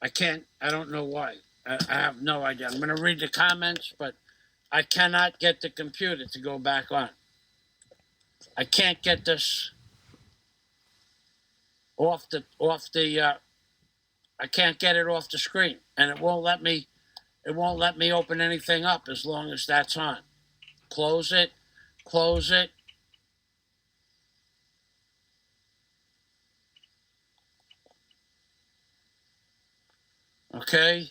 I can't, I don't know why. I have no idea. I'm going to read the comments, but I cannot get the computer to go back on. I can't get this I can't get it off the screen, and it won't let me open anything up as long as that's on. Close it, close it. Okay.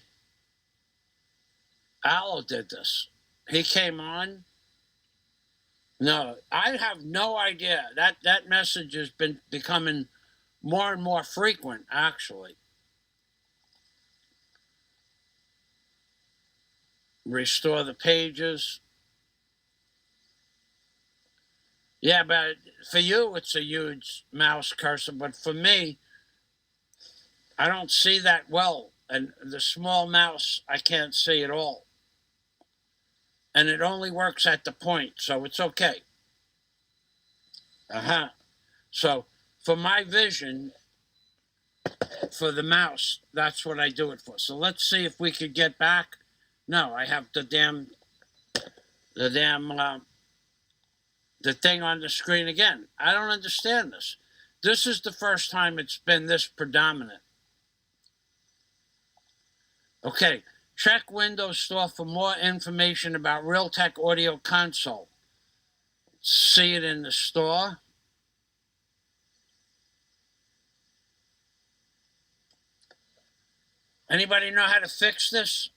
Aloe did this. He came on. No, I have no idea. That message has been becoming more and more frequent, actually. Restore the pages. Yeah, but for you, it's a huge mouse cursor. But for me, I don't see that well. And the small mouse, I can't see at all. And it only works at the point, so it's okay. So for my vision, for the mouse, that's what I do it for. So let's see if we could get back. No, I have the thing on the screen again. I don't understand this. This is the first time it's been this predominant. Okay, check Windows Store for more information about Realtek Audio Console. See it in the store. Anybody know how to fix this?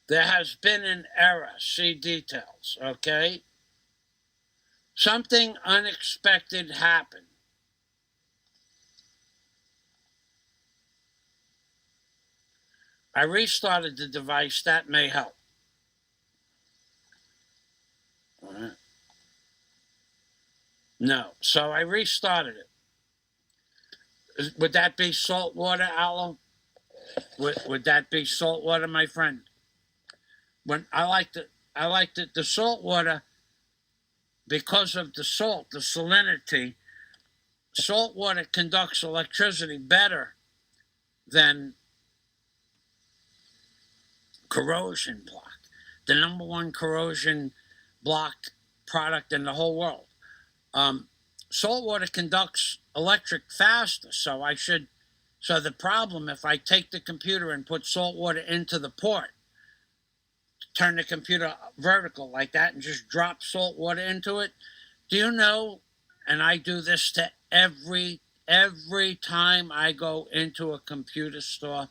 There has been an error. See details, okay? Something unexpected happened. I restarted the device. That may help. All right. No. So I restarted it. Would that be salt water, Aloe? Would that be salt water, my friend? When I liked the salt water because of the salt, the salinity. Salt water conducts electricity better than corrosion block, the number one corrosion block product in the whole world. Salt water conducts electric faster, so the problem, if I take the computer and put salt water into the port, turn the computer vertical like that and just drop salt water into it, do you know, and I do this to every time I go into a computer store,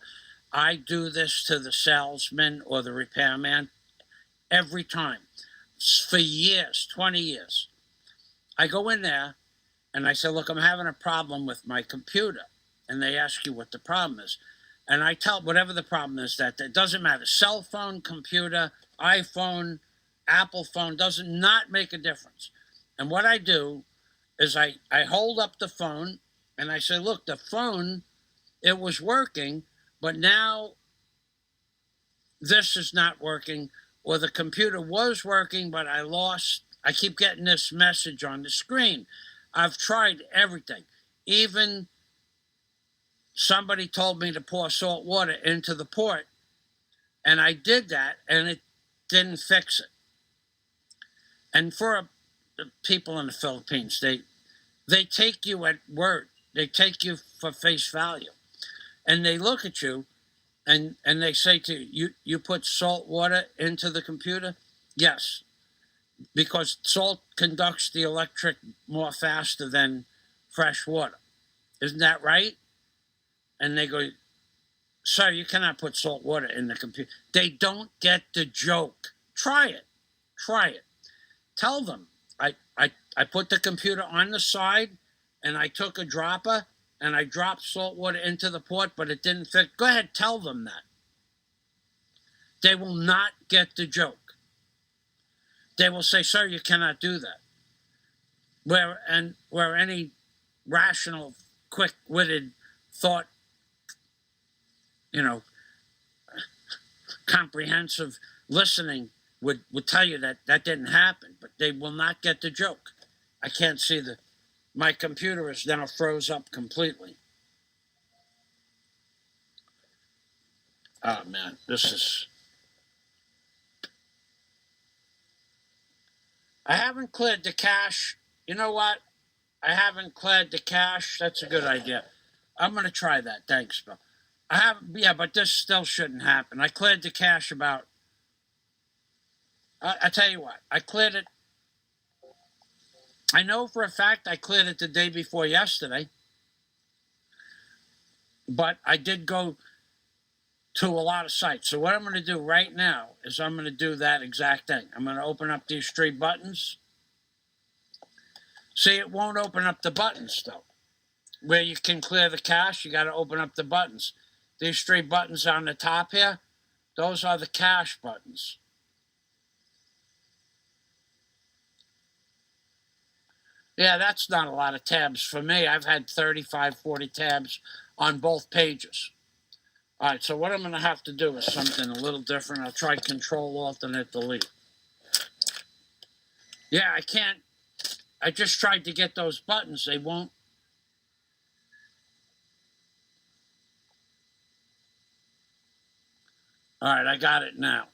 I do this to the salesman or the repairman every time. For years, 20 years. I go in there and I say, look, I'm having a problem with my computer. And they ask you what the problem is. And I tell whatever the problem is, that it doesn't matter. Cell phone, computer, iPhone, Apple phone, doesn't not make a difference. And what I do is I hold up the phone and I say, look, the phone, it was working, but now this is not working, or the computer was working, but I keep getting this message on the screen. I've tried everything. Even somebody told me to pour salt water into the port, and I did that, and it didn't fix it. And for the people in the Philippines, they take you at word. They take you for face value. And they look at you, and they say to you, you put salt water into the computer? Yes, because salt conducts the electric more faster than fresh water. Isn't that right? And they go, sir, you cannot put salt water in the computer. They don't get the joke. Try it. Try it. Tell them, I put the computer on the side, and I took a dropper, and I dropped salt water into the port, but it didn't fit. Go ahead, tell them that. They will not get the joke. They will say, sir, you cannot do that. Where any rational, quick-witted thought, comprehensive listening would tell you that didn't happen, but they will not get the joke. I can't see my computer is now froze up completely. Oh man, I haven't cleared the cache. You know what? I haven't cleared the cache. That's a good idea. I'm going to try that. Thanks, Bill. Yeah, but this still shouldn't happen. I cleared the cache I tell you what, I cleared it. I know for a fact I cleared it the day before yesterday, but I did go to a lot of sites. So what I'm going to do right now is I'm going to do that exact thing. I'm going to open up these three buttons. See, it won't open up the buttons though. Where you can clear the cache, you got to open up the buttons. These three buttons on the top here, those are the cache buttons. Yeah, that's not a lot of tabs for me. I've had 35, 40 tabs on both pages. All right, so what I'm going to have to do is something a little different. I'll try Control Alternate Delete. Yeah, I can't. I just tried to get those buttons. They won't. All right, I got it now.